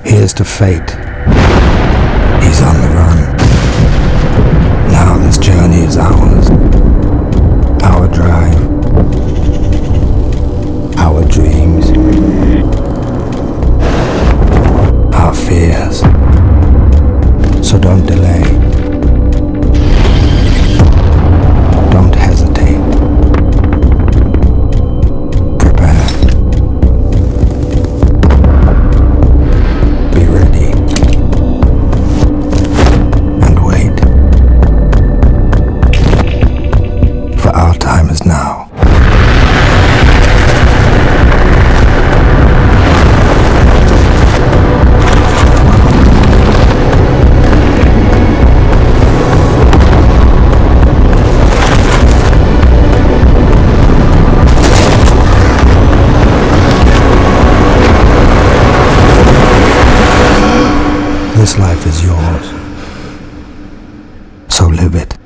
Here's to fate. He's on the run. Now this journey is ours. Our drive. Our dreams. Our fears. So don't delay. Don't hesitate. Prepare. Be ready. And wait. For our time is now. This life is yours, so live it.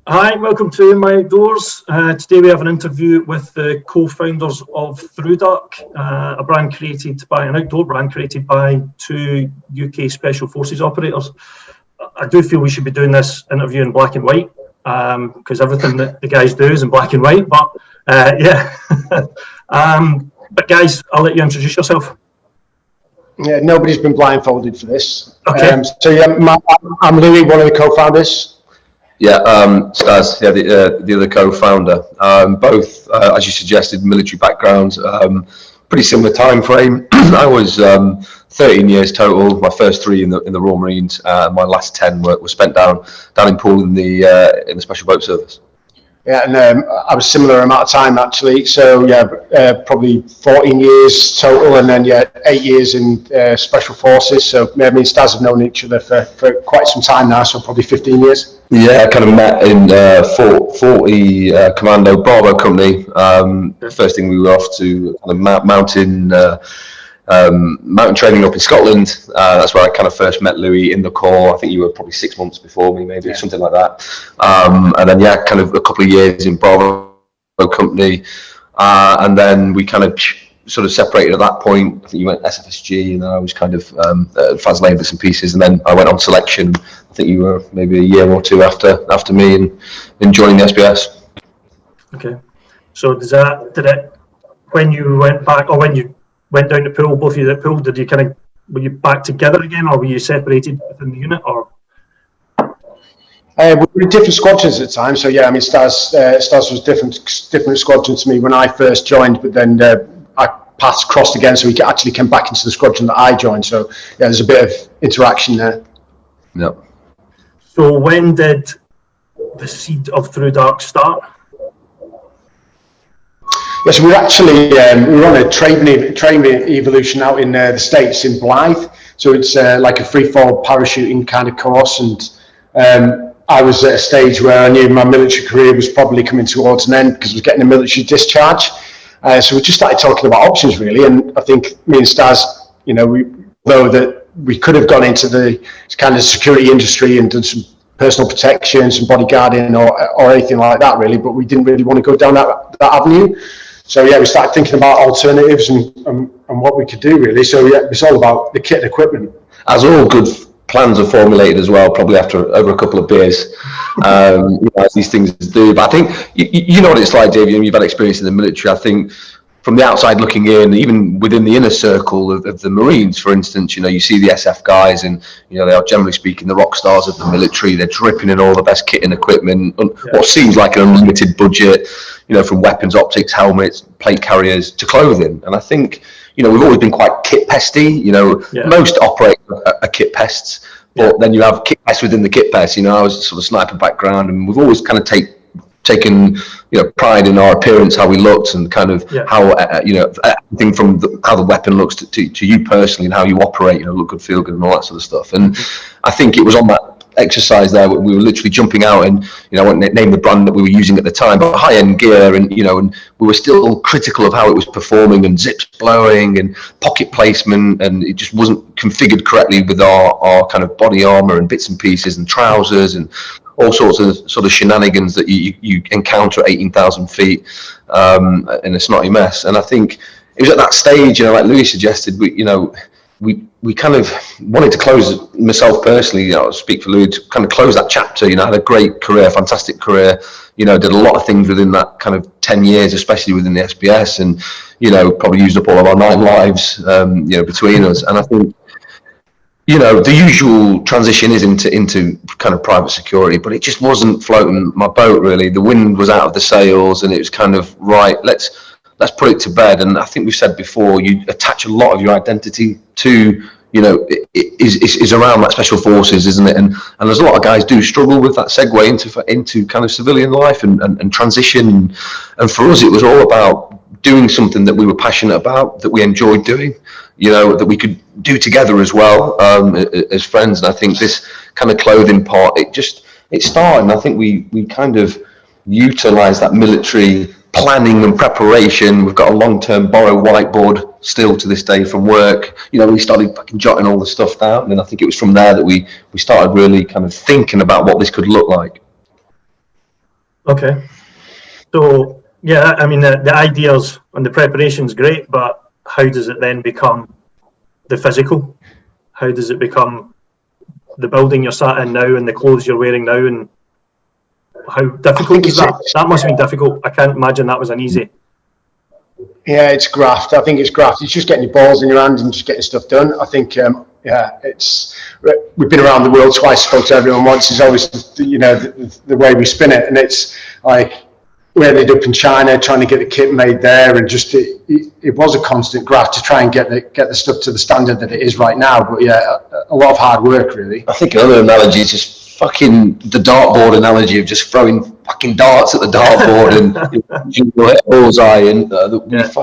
Hi, welcome to My Outdoors. Today we have an interview with the co-founders of Thrudark, an outdoor brand created by two UK Special Forces operators. I do feel we should be doing this interview in black and white, because everything that the guys do is in black and white, but yeah. But guys, I'll let you introduce yourself. Yeah, nobody's been blindfolded for this. Okay. I'm Louis, one of the co-founders. Yeah, Staz, the other co-founder. Both, as you suggested, military backgrounds. Pretty similar time frame. I was 13 years total. My first 3 in the Royal Marines. My last 10 were spent down in Poole in the Special Boat Service. Yeah, and I was similar amount of time actually. So yeah, probably 14 years total, and then 8 years in Special Forces. So me and Staz have known each other for quite some time now. So probably 15 years. Yeah, kind of met in 40 Commando Bravo Company. First thing we were off to kind of mountain training up in Scotland. That's where I kind of first met Louis in the Corps. I think you were probably 6 months before me, maybe something like that. And then kind of a couple of years in Bravo Company, and then we kind of sort of separated at that point. I think you went SFSG, and then I was kind of FASLA bits and pieces, and then I went on selection. I think you were maybe a year or two after me and joining the SBS. Okay. So when you went back, or when you went down to Poole, both of you at Poole, were you back together again, or were you separated within the unit, or? We were in different squadrons at the time. So yeah, I mean, Staz was different squadron to me when I first joined, but then our paths crossed again, so he actually came back into the squadron that I joined. So yeah, there's a bit of interaction there. Yep. So when did the seed of Thrudark start? Yes, we were actually we were on a training evolution out in the States in Blythe. So it's like a free-fall parachuting kind of course, and I was at a stage where I knew my military career was probably coming towards an end because I was getting a military discharge. So we just started talking about options really, and I think me and Staz, we could have gone into the kind of security industry and done some personal protection, some bodyguarding or anything like that really, but we didn't really want to go down that avenue. So yeah, we started thinking about alternatives and what we could do really. So yeah, it's all about the kit and equipment. As all good plans are formulated as well, probably over a couple of beers, as these things do. But I think you know what it's like, Davy, and you've had experience in the military. I think from the outside looking in, even within the inner circle of the Marines, for instance, you see the SF guys, and they are generally speaking the rock stars of the military. They're dripping in all the best kit and equipment, what seems like an unlimited budget, from weapons, optics, helmets, plate carriers to clothing. And I think we've always been quite kit pesty. Most operators are kit pests, but then you have kit pests within the kit pests. I was sort of sniper background, and we've always kind of taken pride in our appearance, how we looked, and kind of how everything from how the weapon looks to you personally, and how you operate, look good, feel good, and all that sort of stuff. And I think it was on exercise there. We were literally jumping out and, you know, I won't name the brand that we were using at the time, but high-end gear, and, you know, and we were still critical of how it was performing, and zips blowing and pocket placement, and it just wasn't configured correctly with our kind of body armor and bits and pieces and trousers and all sorts of sort of shenanigans that you encounter at 18,000 feet in a snotty mess. And I think it was at that stage, you know, like Louis suggested, we kind of wanted to close, myself personally, you know, I'll speak for Louis, to kind of close that chapter. You know, I had a great career, fantastic career, you know, did a lot of things within that kind of 10 years, especially within the SBS, and, you know, probably used up all of our 9 lives, you know, between us. And I think, you know, the usual transition is into kind of private security, but it just wasn't floating my boat, really. The wind was out of the sails, and it was kind of, right, let's put it to bed. And I think we've said before, you attach a lot of your identity to, you know, is around that special forces, isn't it? And there's a lot of guys do struggle with that segue into kind of civilian life and transition. And for us, it was all about doing something that we were passionate about, that we enjoyed doing, you know, that we could do together as well, as friends. And I think this kind of clothing part, it started, and I think we kind of utilized that military planning and preparation. We've got a long-term borrowed whiteboard still to this day from work. You know, we started fucking jotting all the stuff down, and I think it was from there that we started really kind of thinking about what this could look like. Okay. So, yeah, I mean, the ideas and the preparation's great, but how does it then become the physical? How does it become the building you're sat in now and the clothes you're wearing now? And how difficult is that? That must have been difficult. I can't imagine that was an easy. Yeah, it's graft. I think it's graft. It's just getting your balls in your hand and just getting stuff done. I think, we've been around the world twice, spoke to everyone once. It's always, you know, the way we spin it. And it's like, we ended up in China trying to get the kit made there, and just it was a constant graft to try and get the stuff to the standard that it is right now. But yeah, a lot of hard work, really. I think another analogy is just fucking the dartboard analogy of just throwing fucking darts at the dartboard and you hit a bullseye, and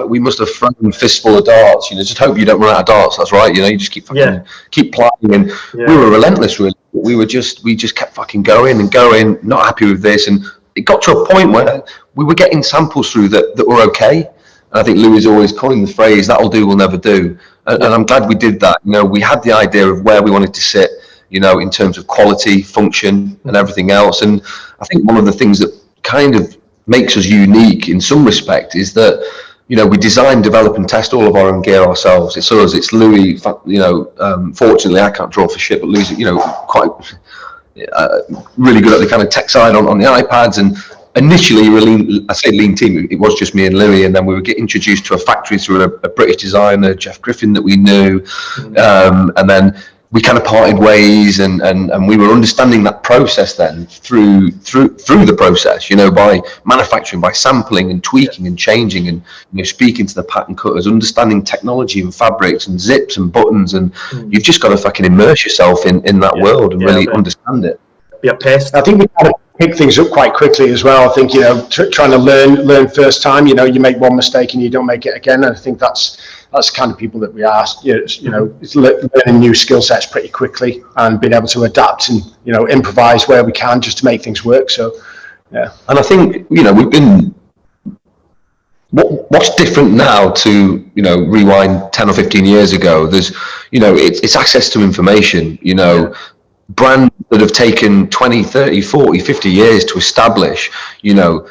we must have thrown a fistful of darts. You know, just hope you don't run out of darts. That's right. You know, you just keep playing, and we were relentless. Really, we just kept fucking going and going. Not happy with this, and it got to a point where we were getting samples through that were okay. And I think Louis is always calling the phrase, "That'll do, we'll never do." And I'm glad we did that. You know, we had the idea of where we wanted to sit, you know, in terms of quality, function, and everything else. And I think one of the things that kind of makes us unique in some respect is that, you know, we design, develop, and test all of our own gear ourselves. It's us, it's Louis. You know, fortunately, I can't draw for shit, but Louis, you know, quite really good at the kind of tech side on the iPads. And initially, I say lean team, it was just me and Louis, and then we would get introduced to a factory through a British designer, Jeff Griffin, that we knew, and then we kind of parted ways, and we were understanding that process then through the process, you know, by manufacturing, by sampling and tweaking and changing, and, you know, speaking to the pattern cutters, understanding technology and fabrics and zips and buttons, and you've just got to fucking immerse yourself in that world and really understand it. Be a pest. I think we kind of pick things up quite quickly as well. I think, you know, trying to learn first time, you know, you make one mistake and you don't make it again. And I think that's the kind of people that we are. You know, it's learning new skill sets pretty quickly and being able to adapt and, you know, improvise where we can just to make things work. So, yeah. And I think, you know, we've been, what's different now to, you know, rewind 10 or 15 years ago, there's, you know, it's access to information, you know, brands that have taken 20, 30, 40, 50 years to establish, you know,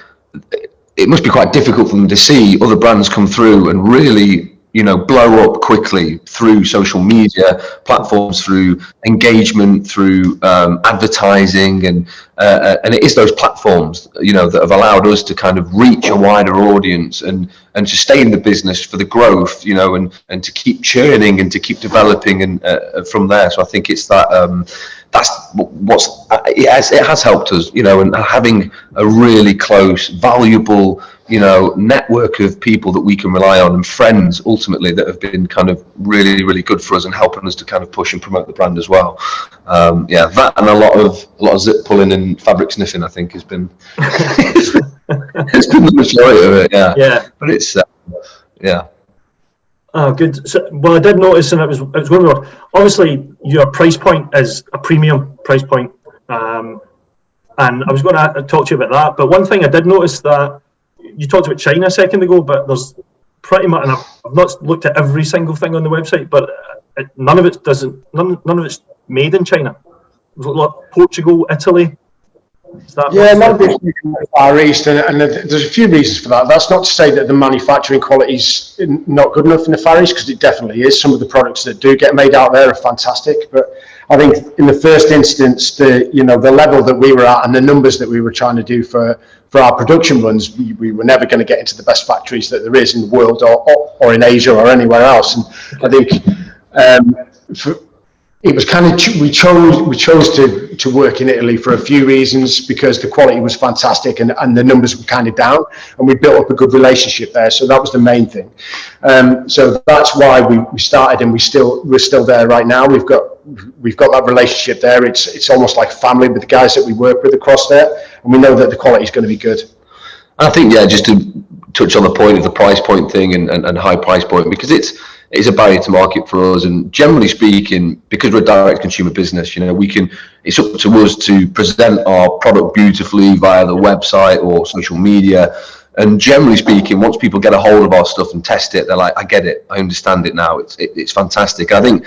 it must be quite difficult for them to see other brands come through and really, you know, blow up quickly through social media platforms, through engagement, through advertising, and it is those platforms, you know, that have allowed us to kind of reach a wider audience and to stay in the business for the growth, you know, and to keep churning and to keep developing, and from there. So I think it's that it has helped us, you know, and having a really close, valuable, you know, network of people that we can rely on, and friends ultimately that have been kind of really, really good for us and helping us to kind of push and promote the brand as well. That and a lot of zip pulling and fabric sniffing, I think, has been it's been the majority of it. Yeah. But it's Oh, good. So, well, I did notice, and it was one more. Obviously, your price point is a premium price point. And I was going to talk to you about that. But one thing I did notice that you talked about China a second ago, but there's pretty much, and I've not looked at every single thing on the website, but none of it's made in China. Like Portugal, Italy. Yeah, none of it's in the Far East, and there's a few reasons for that. That's not to say that the manufacturing quality is not good enough in the Far East, because it definitely is. Some of the products that do get made out there are fantastic, but I think in the first instance, the level that we were at and the numbers that we were trying to do for our production runs, we were never going to get into the best factories that there is in the world or in Asia or anywhere else. And I think it was kind of we chose to work in Italy for a few reasons, because the quality was fantastic and the numbers were kind of down, and we built up a good relationship there. So that was the main thing. So that's why we started, and we're still there right now. We've got that relationship there. It's almost like family with the guys that we work with across there, and we know that the quality is going to be good. I think, yeah, just to touch on the point of the price point thing and high price point, because it's a barrier to market for us, and generally speaking, because we're a direct consumer business, it's up to us to present our product beautifully via the website or social media. And generally speaking, once people get a hold of our stuff and test it, they're like, I get it, I understand it now, it's fantastic. I think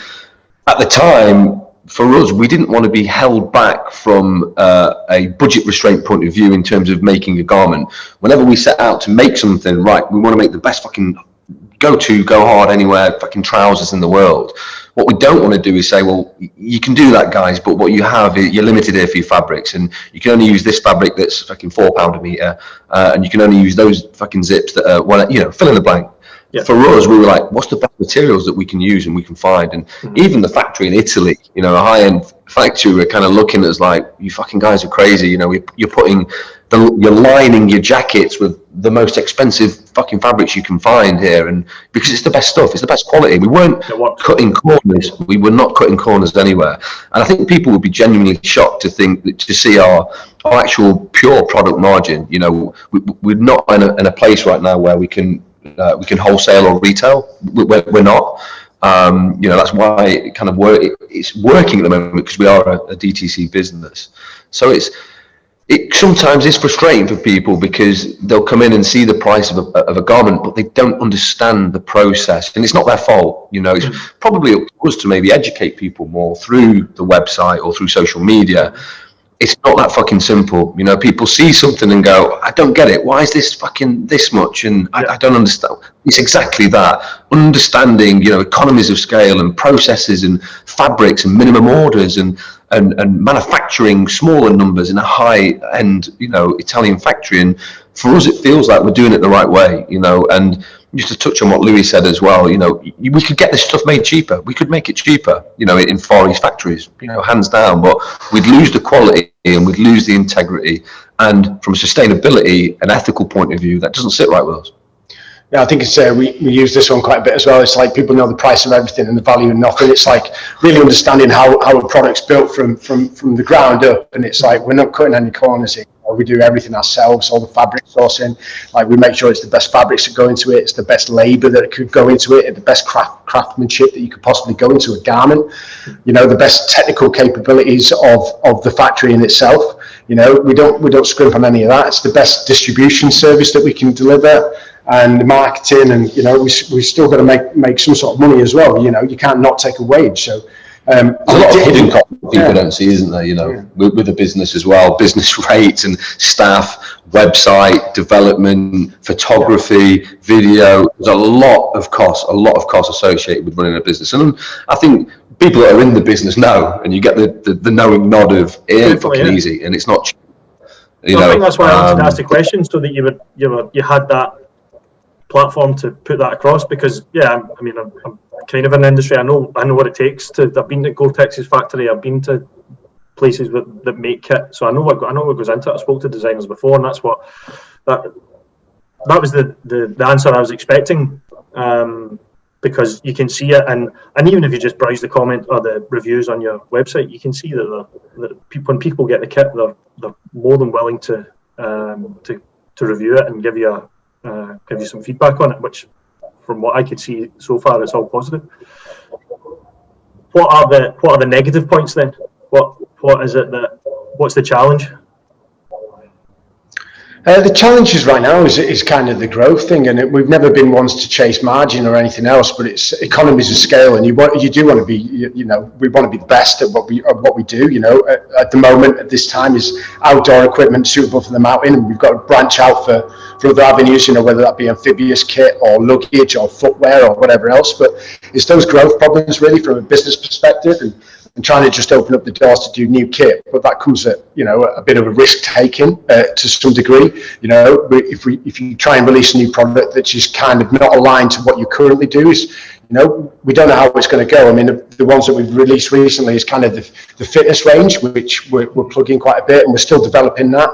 at the time, for us, we didn't want to be held back from a budget restraint point of view in terms of making a garment. Whenever we set out to make something, right, we want to make the best fucking go hard anywhere fucking trousers in the world. What we don't want to do is say, well, you can do that, guys, but what you have is you're limited here for your fabrics, and you can only use this fabric that's fucking £4 a meter, and you can only use those fucking zips that are, fill in the blank. Yeah. For us, we were like, what's the best materials that we can use and we can find? And even the factory in Italy, a high-end factory, we're kind of looking at us like, you fucking guys are crazy. You're lining your jackets with the most expensive fucking fabrics you can find here, and because it's the best stuff, it's the best quality. We weren't cutting corners. We were not cutting corners anywhere. And I think people would be genuinely shocked to see our actual pure product margin. We're not in a place right now where we can wholesale or retail. We're not. That's why it's working at the moment, because we are a DTC business. So it sometimes is frustrating for people, because they'll come in and see the price of a garment, but they don't understand the process, and it's not their fault. It's probably up to us to maybe educate people more through the website or through social media. It's not that fucking simple. People see something and go, I don't get it. Why is this fucking this much? And I don't understand. It's exactly that. Understanding, economies of scale and processes and fabrics and minimum orders and manufacturing smaller numbers in a high-end, Italian factory. And for us, it feels like we're doing it the right way, and just to touch on what Louis said as well, we could get this stuff made cheaper. We could make it cheaper, in Far East factories, hands down, but we'd lose the quality and we'd lose the integrity. And from a sustainability and ethical point of view, that doesn't sit right with us. Yeah, I think it's we use this one quite a bit as well. It's like people know the price of everything and the value of nothing. It's like really understanding how a product's built from the ground up, and it's like we're not cutting any corners here. We do everything ourselves, all the fabric sourcing. Like, we make sure it's the best fabrics that go into it, it's the best labour that could go into it, and the best craftsmanship that you could possibly go into a garment. The best technical capabilities of the factory in itself. We don't scrimp on any of that. It's the best distribution service that we can deliver, and the marketing, and we still got to make some sort of money as well. You can't not take a wage. So a lot of hidden costs people don't see, isn't there? With the business as well, business rates and staff, website development, photography, video. There's a lot of costs associated with running a business, and I think people that are in the business know, and you get the knowing nod of it ain't fucking easy, and it's not cheap. I think that's why I wanted to ask the question, so that you had that platform to put that across, because I'm kind of in the industry. I know what it takes I've been to Gore-Tex's factory, I've been to places that make kit, so I know what goes into it. I spoke to designers before, and that was the answer I was expecting, because you can see it, and even if you just browse the comment or the reviews on your website, you can see that when people get the kit, they're more than willing to review it and give you some feedback on it, which, from what I could see so far, it's all positive. What are the negative points then? What is it that what's the challenge? The challenges right now is kind of the growth thing, and we've never been ones to chase margin or anything else, but it's economies of scale, and you do want to be, we want to be the best at what we do. At the moment, at this time, is outdoor equipment suitable for the mountain, and we've got to branch out for other avenues, whether that be amphibious kit or luggage or footwear or whatever else. But it's those growth problems really from a business perspective, and trying to just open up the doors to do new kit, but that comes at a bit of a risk taking to some degree. If you try and release a new product that's just kind of not aligned to what you currently do, we don't know how it's going to go. I mean, the ones that we've released recently is kind of the fitness range, which we're plugging quite a bit, and we're still developing that.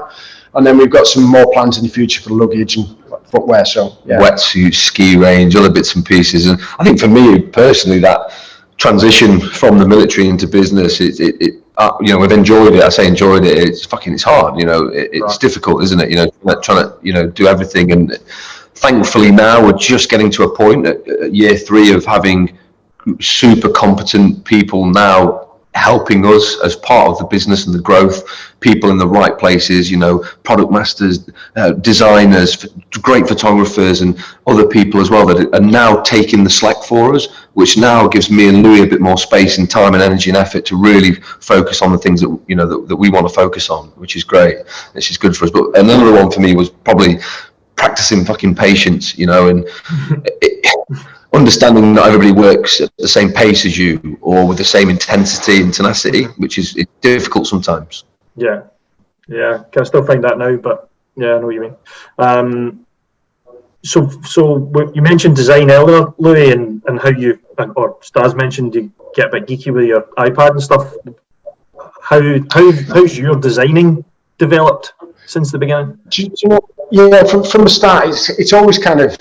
And then we've got some more plans in the future for luggage and footwear. So yeah. Wetsuit, ski range, other bits and pieces, and I think for me personally that transition from the military into business, we've enjoyed it. I say enjoyed it. It's hard. It's right. Difficult, isn't it? Trying to do everything. And thankfully now we're just getting to a point at year 3 of having super competent people now helping us as part of the business and the growth, people in the right places, product masters, designers, great photographers and other people as well that are now taking the slack for us, which now gives me and Louis a bit more space and time and energy and effort to really focus on the things that that we want to focus on, which is great. This is good for us. But another one for me was probably practicing fucking patience, and understanding not everybody works at the same pace as you or with the same intensity and tenacity, which is difficult sometimes. Yeah, can still find that now, but yeah, I know what you mean. So you mentioned design earlier, Louis, and how or Staz mentioned you get a bit geeky with your iPad and stuff. How's your designing developed since the beginning? Yeah, from the start, it's always kind of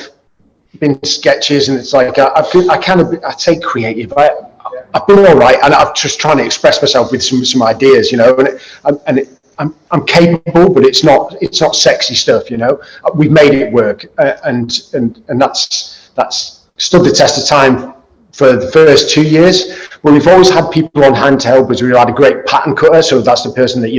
been sketches, and it's like I'd say creative. I've been all right, and I'm just trying to express myself with some ideas, I'm capable, but it's not sexy stuff, We've made it work, and that's stood the test of time for the first 2 years. But we've always had people on hand to help us. We've had a great pattern cutter, so that's the person that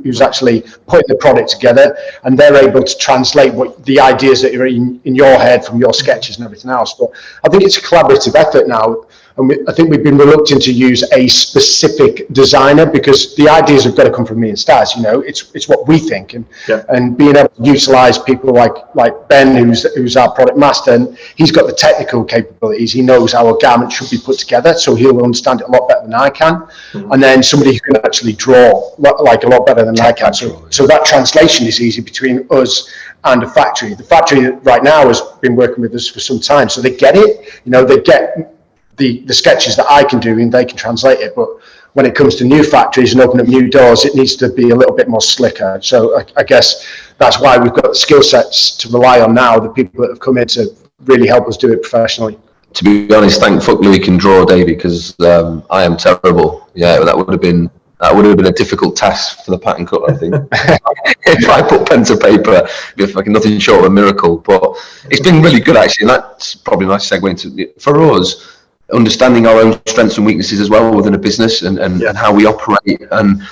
who's actually putting the product together, and they're able to translate what the ideas that are in your head from your sketches and everything else. But I think it's a collaborative effort now, and I think we've been reluctant to use a specific designer because the ideas have got to come from me and Staz. It's what we think, and being able to utilize people like Ben, who's our product master, and he's got the technical capabilities. He knows how a garment should be put together, so he'll understand it a lot better than I can. And then somebody who can actually draw like a lot better than I can. So that translation is easy between us and a factory. The factory right now has been working with us for some time, so they get it. They get the sketches that I can do, and they can translate it. But when it comes to new factories and opening up new doors, it needs to be a little bit more slicker. So I guess that's why we've got the skill sets to rely on now, the people that have come in to really help us do it professionally. To be honest, thank fuck Louis can draw, Davy, because I am terrible. Yeah, that would have been a difficult task for the pattern cut, I think. If I put pen to paper, it'd be fucking nothing short of a miracle. But it's been really good, actually, and that's probably a nice segue into for us. Understanding our own strengths and weaknesses as well within a business and how we operate, and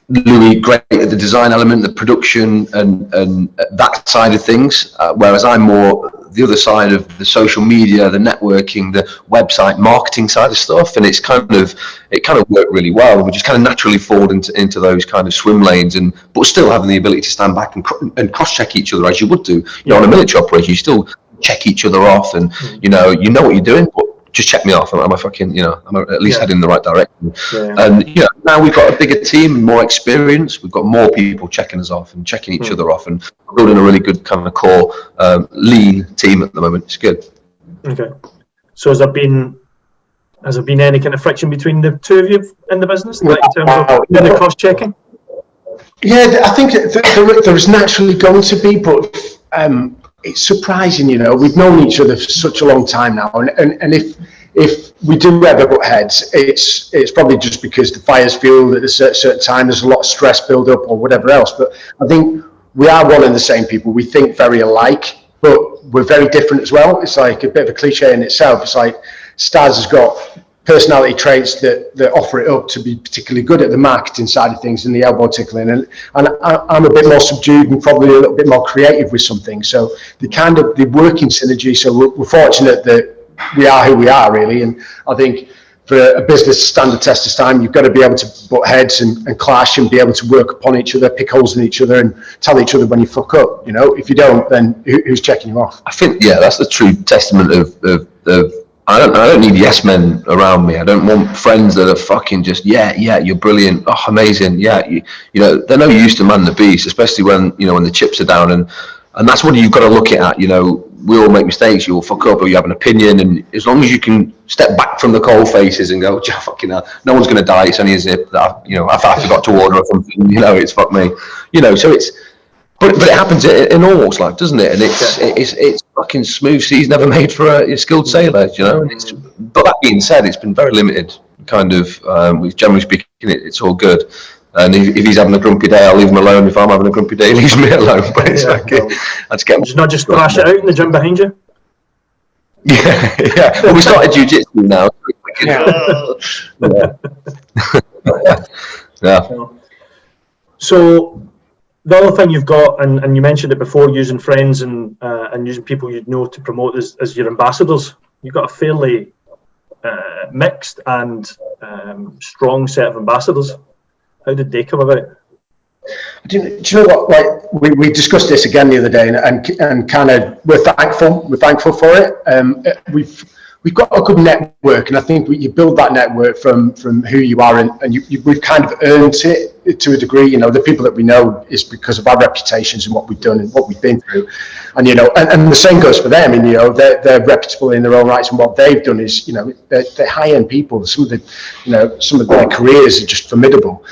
Louis great at the design element, the production and that side of things, whereas I'm more the other side of the social media, the networking, the website marketing side of stuff, and it kind of worked really well. We just kind of naturally fall into those kind of swim lanes, but still having the ability to stand back and cross check each other as you would do. On a military operation, you still check each other off, and you know what you're doing, but just check me off. Am I fucking, I'm at least heading in the right direction. And now we've got a bigger team, more experience. We've got more people checking us off and checking each other off, and building a really good kind of core lean team at the moment. It's good. Okay. So has there been any kind of friction between the two of you in the business, like in terms of the cross checking? Yeah, I think there is naturally going to be, but it's surprising, we've known each other for such a long time now, and if we do ever butt heads, it's probably just because the fires fuel at a certain time, there's a lot of stress build up or whatever else. But I think we are one and the same people. We think very alike, but we're very different as well. It's like a bit of a cliche in itself. It's like Staz has got personality traits that offer it up to be particularly good at the marketing side of things and the elbow tickling, and I'm a bit more subdued and probably a little bit more creative with some things, so the working synergy. So we're fortunate that we are who we are, really. And I think for a business to stand the test of time, you've got to be able to butt heads and clash and be able to work upon each other, pick holes in each other, and tell each other when you fuck up. You know, if you don't, then who's checking you off? I think, yeah, that's the true testament of I don't need yes men around me. I don't want friends that are fucking just, yeah, you're brilliant, oh, amazing, yeah, you know, they're no use to man the beast, especially when, you know, when the chips are down, and that's what you've got to look at. You know, we all make mistakes, you all fuck up, or you have an opinion, and as long as you can step back from the coal faces and go, fucking hell, no one's going to die, it's only a zip that, you know, I forgot to order or something, you know, it's fuck me, you know, so it's, but it happens in all walks of life, doesn't it? And it's fucking smooth seas never made for a skilled sailor, you know. And but that being said, it's been very limited, kind of. Generally speaking, it's all good. And if he's having a grumpy day, I'll leave him alone. If I'm having a grumpy day, he leaves me alone. But it's let's get. Just not just thrash it out in the gym behind you. Yeah. Well, we started jiu-jitsu now. Yeah. So. The other thing you've got, and you mentioned it before, using friends and using people you know to promote as your ambassadors. You've got a fairly mixed and strong set of ambassadors. How did they come about? Do you know what? Like we discussed this again the other day, and kind of we're thankful for it. We've got a good network, and I think you build that network from who you are, and we've kind of earned it to a degree. You know, the people that we know is because of our reputations and what we've done and what we've been through, and you know, and the same goes for them. And you know, they're reputable in their own rights, and what they've done is, you know, they're high-end people. Some of their careers are just formidable.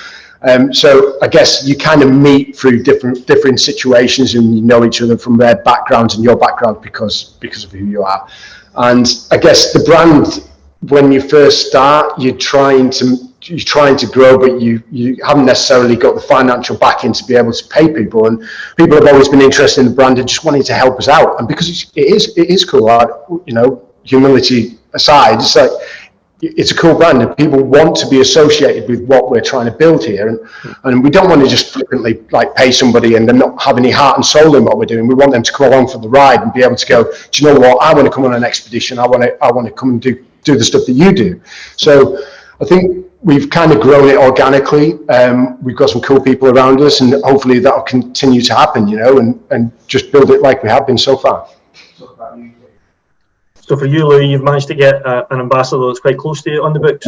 So I guess you kind of meet through different situations, and you know each other from their backgrounds and your background because of who you are. And I guess the brand, when you first start, you're trying to grow, but you haven't necessarily got the financial backing to be able to pay people. And people have always been interested in the brand and just wanting to help us out. And because it is cool, you know, humility aside, it's like, it's a cool brand and people want to be associated with what we're trying to build here, and we don't want to just flippantly like pay somebody and then not have any heart and soul in what we're doing. We want them to come along for the ride and be able to go, do you know what, I want to come on an expedition, I want to come and do the stuff that you do. So I think we've kind of grown it organically. We've got some cool people around us, and hopefully that'll continue to happen, you know, and just build it like we have been so far. So for you, Louis, you've managed to get an ambassador that's quite close to you on the books.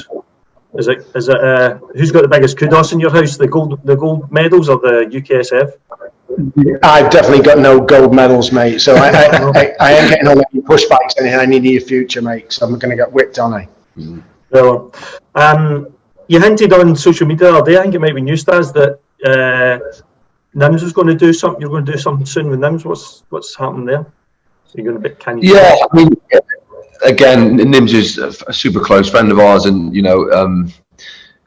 Is it who's got the biggest kudos in your house? The gold medals or the UKSF? I've definitely got no gold medals, mate. So I ain't getting on any pushbacks in any near future, mate. So I'm going to get whipped, aren't I? Well, you hinted on social media the other day, I think it might be you, Staz, that nims was going to do something. You're going to do something soon with nims. What's happening there? So you're going to be canny. Yeah, I mean, again, nims is a super close friend of ours, and you know,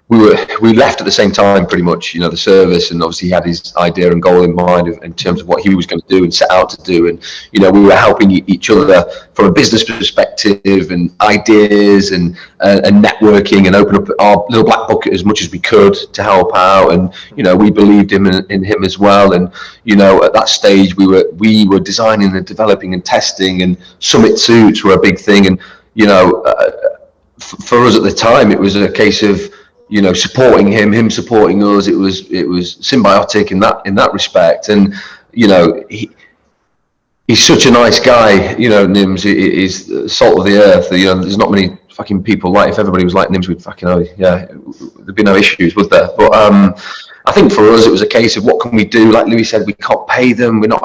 we left at the same time, pretty much. You know, the service, and obviously he had his idea and goal in mind in terms of what he was going to do and set out to do. And you know, we were helping each other from a business perspective and ideas and networking, and open up our little black book as much as we could to help out. And you know, we believed in him as well. And you know, at that stage, we were designing and developing and testing, and summit suits were a big thing. And you know, for us at the time, it was a case of, you know, supporting him supporting us. It was symbiotic in that respect. And you know, he's such a nice guy. You know, nims is salt of the earth. You know, there's not many fucking people like. If everybody was like nims, we'd fucking there'd be no issues, was there? But I think for us, it was a case of what can we do? Like Louis said, we can't pay them. We're not.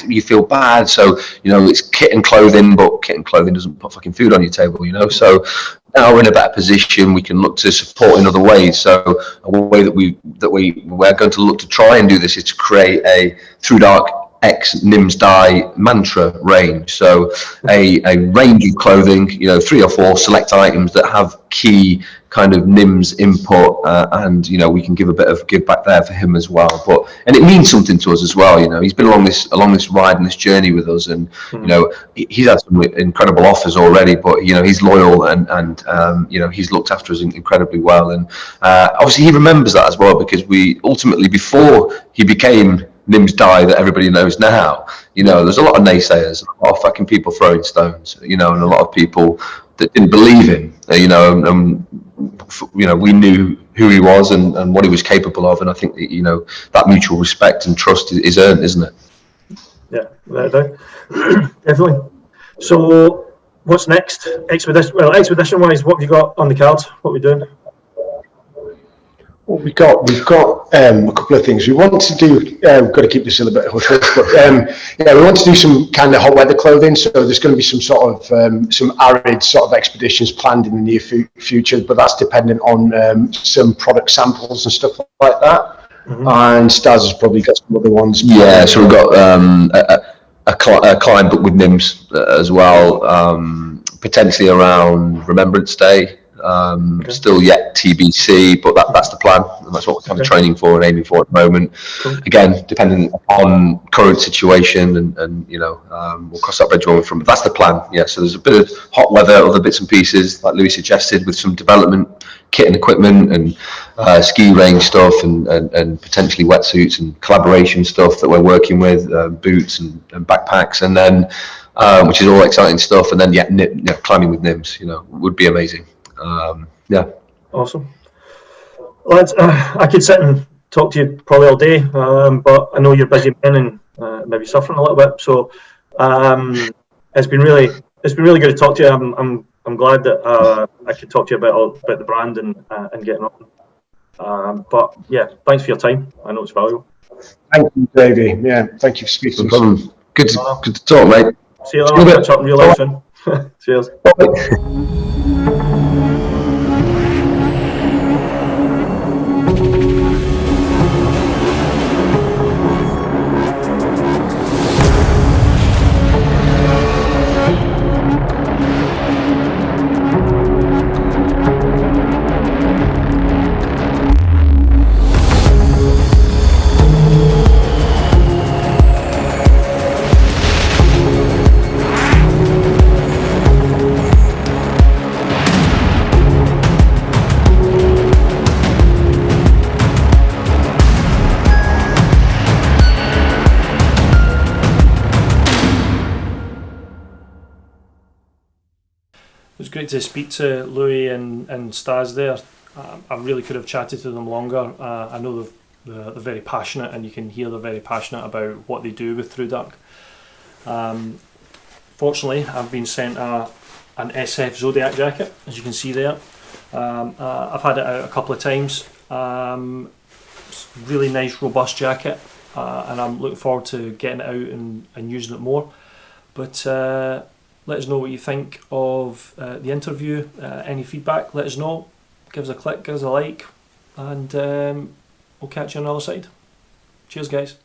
You feel bad, so you know, it's kit and clothing, but kit and clothing doesn't put fucking food on your table. You know, so now we're in a better position. We can look to support in other ways. So a way that we're going to look to try and do this is to create a Thrudark ex-nims dye mantra range. So a range of clothing, 3 or 4 select items that have key kind of nims input, and we can give a bit of give back there for him as well. And it means something to us as well. He's been along this ride and this journey with us, and he's had some incredible offers already. But he's loyal, and he's looked after us incredibly well. And obviously he remembers that as well, because we ultimately, before he became nims dye that everybody knows now, there's a lot of naysayers, a lot of fucking people throwing stones, and a lot of people that didn't believe him, and we knew who he was and what he was capable of, and I think that, that mutual respect and trust is earned, isn't it? Yeah, definitely. So what's next? Expedition wise, what have you got on the cards? What are we doing? Well, we've got a couple of things we want to do. We've got to keep this a little bit hush hush, but we want to do some kind of hot weather clothing. So there's going to be some sort of some arid sort of expeditions planned in the near future, but that's dependent on some product samples and stuff like that. Mm-hmm. And Staz has probably got some other ones. Yeah, so we've got a climb book with nims as well, potentially around Remembrance Day. Still yet TBC, but that's the plan, and that's what we're kind of training for and aiming for at the moment. Again, depending on current situation, and we'll cross that bridge when we're from. But that's the plan. Yeah. So there's a bit of hot weather, other bits and pieces like Louis suggested, with some development kit and equipment and ski range stuff, and potentially wetsuits and collaboration stuff that we're working with, boots and backpacks, and then which is all exciting stuff. And then climbing with nims, would be amazing. Awesome. Lads, I could sit and talk to you probably all day, but I know you're busy men and maybe suffering a little bit. So it's been really good to talk to you. I'm glad that I could talk to you about the brand and getting on. But yeah, thanks for your time. I know it's valuable. Thank you, Davy. Yeah, thank you for speaking. No problem. Good to talk, mate. See you later. Catch up in real life soon. Cheers. It was great to speak to Louis and Staz there. I really could have chatted to them longer. I know they're very passionate, and you can hear they're very passionate about what they do with Thrudark. Fortunately, I've been sent an SF Zodiac jacket, as you can see there. I've had it out a couple of times. It's a really nice, robust jacket, and I'm looking forward to getting it out and using it more. But let us know what you think of the interview. Any feedback, let us know. Give us a click, give us a like, and we'll catch you on the other side. Cheers, guys.